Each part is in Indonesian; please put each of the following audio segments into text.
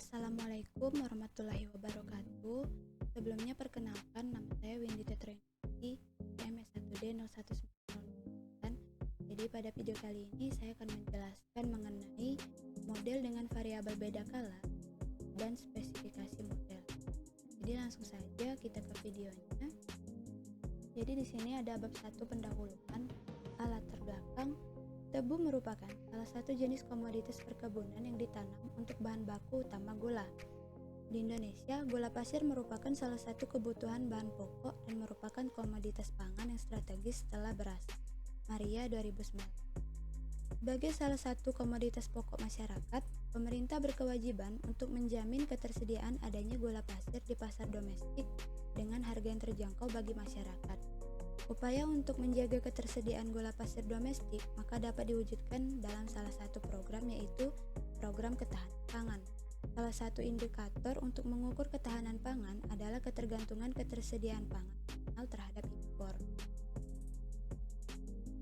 Assalamualaikum warahmatullahi wabarakatuh. Sebelumnya perkenalkan, nama saya Windy Tetrointi, MS1D 01909. Jadi pada video kali ini saya akan menjelaskan mengenai model dengan variabel beda kala dan spesifikasi model. Jadi langsung saja kita ke videonya. Jadi di sini ada bab 1 pendahuluan. Latar belakang. Tebu merupakan salah satu jenis komoditas perkebunan yang ditanam untuk bahan baku utama gula. Di Indonesia, gula pasir merupakan salah satu kebutuhan bahan pokok dan merupakan komoditas pangan yang strategis setelah beras. Maria 2009. Sebagai salah satu komoditas pokok masyarakat, pemerintah berkewajiban untuk menjamin ketersediaan adanya gula pasir di pasar domestik dengan harga yang terjangkau bagi masyarakat. Upaya untuk menjaga ketersediaan gula pasir domestik maka dapat diwujudkan dalam salah satu program, yaitu program ketahanan pangan. Salah satu indikator untuk mengukur ketahanan pangan adalah ketergantungan ketersediaan pangan terhadap impor.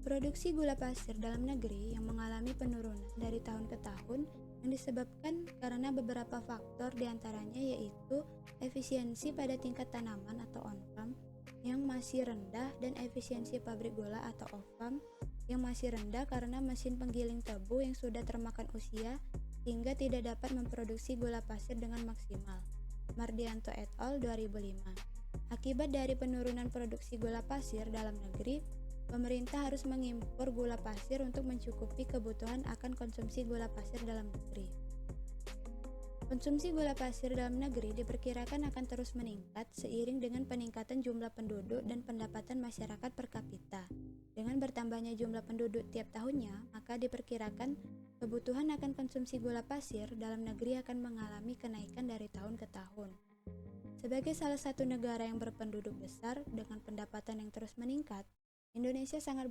Produksi gula pasir dalam negeri yang mengalami penurunan dari tahun ke tahun yang disebabkan karena beberapa faktor, diantaranya yaitu efisiensi pada tingkat tanaman atau on-farm yang masih rendah dan efisiensi pabrik gula atau off-farm yang masih rendah karena mesin penggiling tebu yang sudah termakan usia hingga tidak dapat memproduksi gula pasir dengan maksimal. Mardianto et al. 2005. Akibat dari penurunan produksi gula pasir dalam negeri, pemerintah harus mengimpor gula pasir untuk mencukupi kebutuhan akan konsumsi gula pasir dalam negeri. Konsumsi gula pasir dalam negeri diperkirakan akan terus meningkat seiring dengan peningkatan jumlah penduduk dan pendapatan masyarakat per kapita. Dengan bertambahnya jumlah penduduk tiap tahunnya, maka diperkirakan kebutuhan akan konsumsi gula pasir dalam negeri akan mengalami kenaikan dari tahun ke tahun. Sebagai salah satu negara yang berpenduduk besar dengan pendapatan yang terus meningkat, Indonesia sangat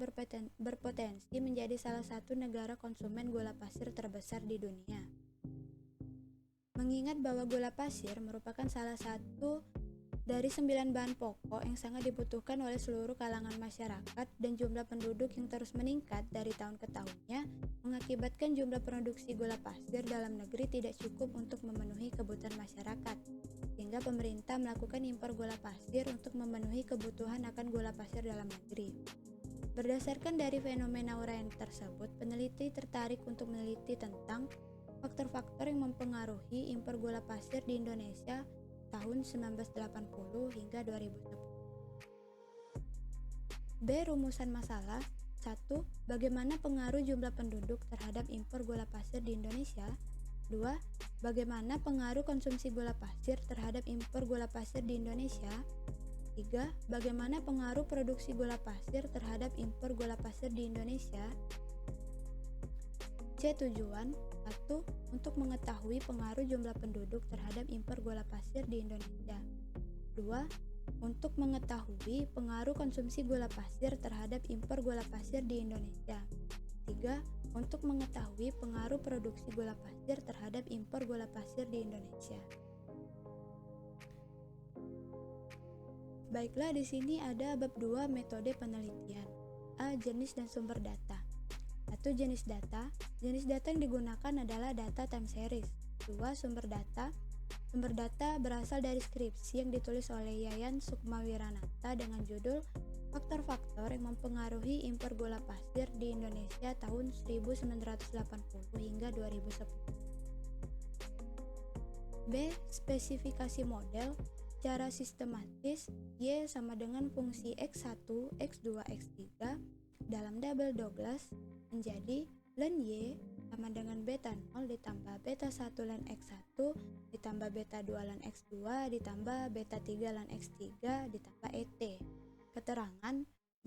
berpotensi menjadi salah satu negara konsumen gula pasir terbesar di dunia. Mengingat bahwa gula pasir merupakan salah satu dari 9 bahan pokok yang sangat dibutuhkan oleh seluruh kalangan masyarakat dan jumlah penduduk yang terus meningkat dari tahun ke tahunnya mengakibatkan jumlah produksi gula pasir dalam negeri tidak cukup untuk memenuhi kebutuhan masyarakat, sehingga pemerintah melakukan impor gula pasir untuk memenuhi kebutuhan akan gula pasir dalam negeri. Berdasarkan dari fenomena uraian tersebut, peneliti tertarik untuk meneliti tentang faktor-faktor yang mempengaruhi impor gula pasir di Indonesia tahun 1980 hingga 2010. B. Rumusan masalah. 1. Bagaimana pengaruh jumlah penduduk terhadap impor gula pasir di Indonesia? 2. Bagaimana pengaruh konsumsi gula pasir terhadap impor gula pasir di Indonesia? 3. Bagaimana pengaruh produksi gula pasir terhadap impor gula pasir di Indonesia? C. Tujuan. 1. Untuk mengetahui pengaruh jumlah penduduk terhadap impor gula pasir di Indonesia. 2. Untuk mengetahui pengaruh konsumsi gula pasir terhadap impor gula pasir di Indonesia. 3. Untuk mengetahui pengaruh produksi gula pasir terhadap impor gula pasir di Indonesia. Baiklah, di sini ada bab 2 metode penelitian. A. Jenis dan sumber data. 1. Jenis data. Jenis data yang digunakan adalah data time series. 2. Sumber data. Sumber data berasal dari skripsi yang ditulis oleh Yayan Sukmawiranata dengan judul Faktor-faktor yang mempengaruhi impor gula pasir di Indonesia tahun 1980 hingga 2010. B. Spesifikasi model. Secara sistematis, Y sama dengan fungsi X1, X2, X3 dalam double Douglas menjadi ln Y sama dengan beta 0 ditambah beta 1 ln X1 ditambah beta 2 ln X2 ditambah beta 3 ln X3 ditambah ET. Keterangan,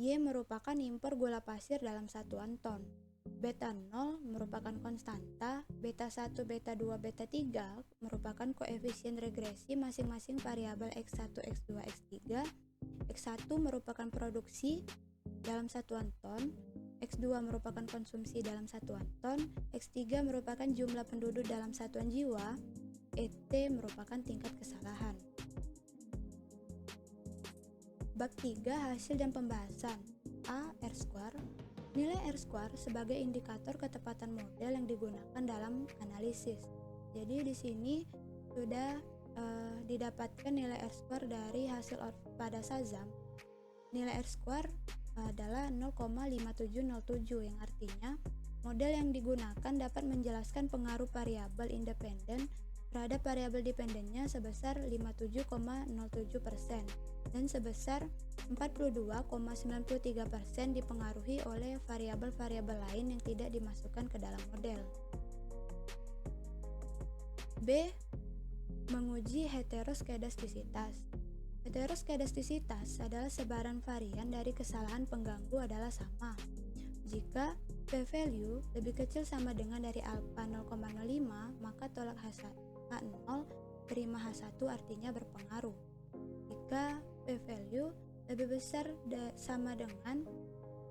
Y merupakan impor gula pasir dalam satuan ton. Beta 0 merupakan konstanta, beta 1, beta 2, beta 3 merupakan koefisien regresi masing-masing variabel X1, X2, X3. X1 merupakan produksi dalam satuan ton, X2 merupakan konsumsi dalam satuan ton, X3 merupakan jumlah penduduk dalam satuan jiwa, ET merupakan tingkat kesalahan. Bab 3 hasil dan pembahasan. A. R-square. Nilai R-square sebagai indikator ketepatan model yang digunakan dalam analisis. Jadi di sini sudah didapatkan nilai R-square dari hasil output pada Shazam. Nilai R-square adalah 0,5707 yang artinya model yang digunakan dapat menjelaskan pengaruh variabel independen terhadap variabel dependennya sebesar 57,07% dan sebesar 42,93% dipengaruhi oleh variabel-variabel lain yang tidak dimasukkan ke dalam model. B. Menguji heteroskedastisitas. Heteroskedastisitas adalah sebaran varian dari kesalahan pengganggu adalah sama jika p-value lebih kecil sama dengan dari alfa 0,05, maka tolak H0 terima H1 artinya berpengaruh. Jika p-value lebih besar sama dengan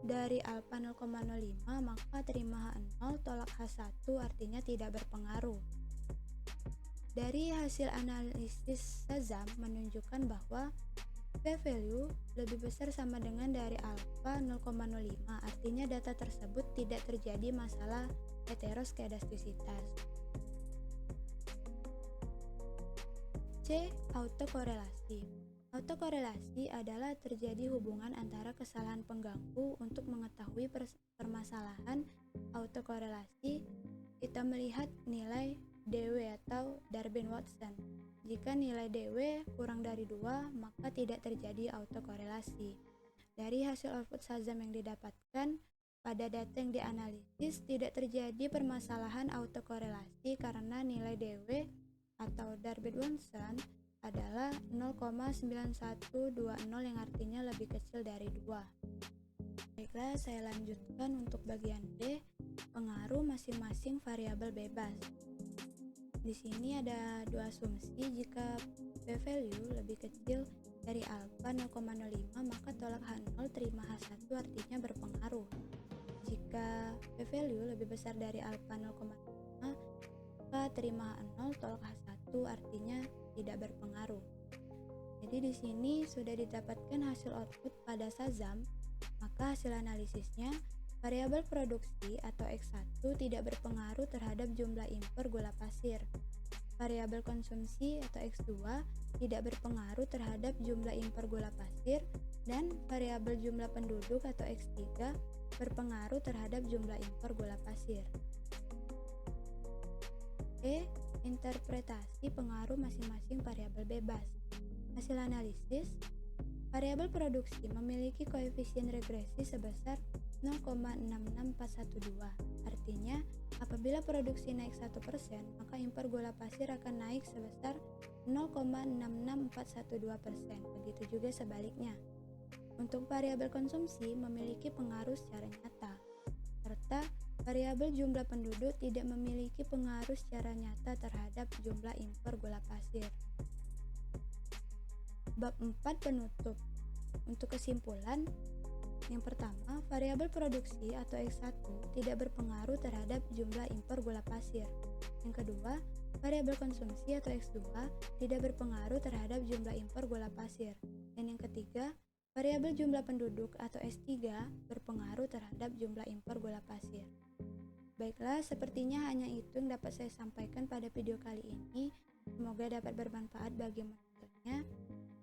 dari alfa 0,05, maka terima H0 tolak H1 artinya tidak berpengaruh. Dari hasil analisis Shazam menunjukkan bahwa p-value lebih besar sama dengan dari alfa 0,05, artinya data tersebut tidak terjadi masalah heteroskedastisitas. C. Autokorelasi. Autokorelasi adalah terjadi hubungan antara kesalahan pengganggu. Untuk mengetahui permasalahan autokorelasi, kita melihat nilai DW atau Darwin-Watson. Jika nilai DW kurang dari 2, maka tidak terjadi autokorelasi. Dari hasil output Shazam yang didapatkan pada data yang dianalisis, tidak terjadi permasalahan autokorelasi karena nilai DW atau Darwin-Watson adalah 0,9120 yang artinya lebih kecil dari 2. Baiklah, saya lanjutkan untuk bagian D, pengaruh masing-masing variabel bebas. Di sini ada dua asumsi. Jika p-value lebih kecil dari alfa 0,05, maka tolak H0 terima H1 artinya berpengaruh. Jika p-value lebih besar dari alfa 0,5, maka terima H0 tolak H1 artinya tidak berpengaruh. Jadi di sini sudah didapatkan hasil output pada Shazam, maka hasil analisisnya variabel produksi atau X1 tidak berpengaruh terhadap jumlah impor gula pasir. Variabel konsumsi atau X2 tidak berpengaruh terhadap jumlah impor gula pasir, dan variabel jumlah penduduk atau X3 berpengaruh terhadap jumlah impor gula pasir. E. Interpretasi pengaruh masing-masing variabel bebas. Hasil analisis, variabel produksi memiliki koefisien regresi sebesar 0,66412. Artinya, apabila produksi naik 1%, maka impor gula pasir akan naik sebesar 0,66412%. Begitu juga sebaliknya. Untuk variabel konsumsi memiliki pengaruh secara nyata, serta variabel jumlah penduduk tidak memiliki pengaruh secara nyata terhadap jumlah impor gula pasir. Bab 4 penutup. Untuk kesimpulan, yang pertama, variabel produksi atau X1 tidak berpengaruh terhadap jumlah impor gula pasir. Yang kedua, variabel konsumsi atau X2 tidak berpengaruh terhadap jumlah impor gula pasir. Dan yang ketiga, variabel jumlah penduduk atau S3 berpengaruh terhadap jumlah impor gula pasir. Baiklah, sepertinya hanya itu yang dapat saya sampaikan pada video kali ini. Semoga dapat bermanfaat bagi menontonnya.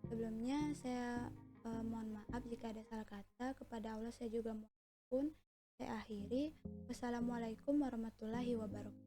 Sebelumnya saya mohon maaf jika ada salah kata. Kepada Allah saya juga mohon ampun. Saya akhiri. Wassalamualaikum warahmatullahi wabarakatuh.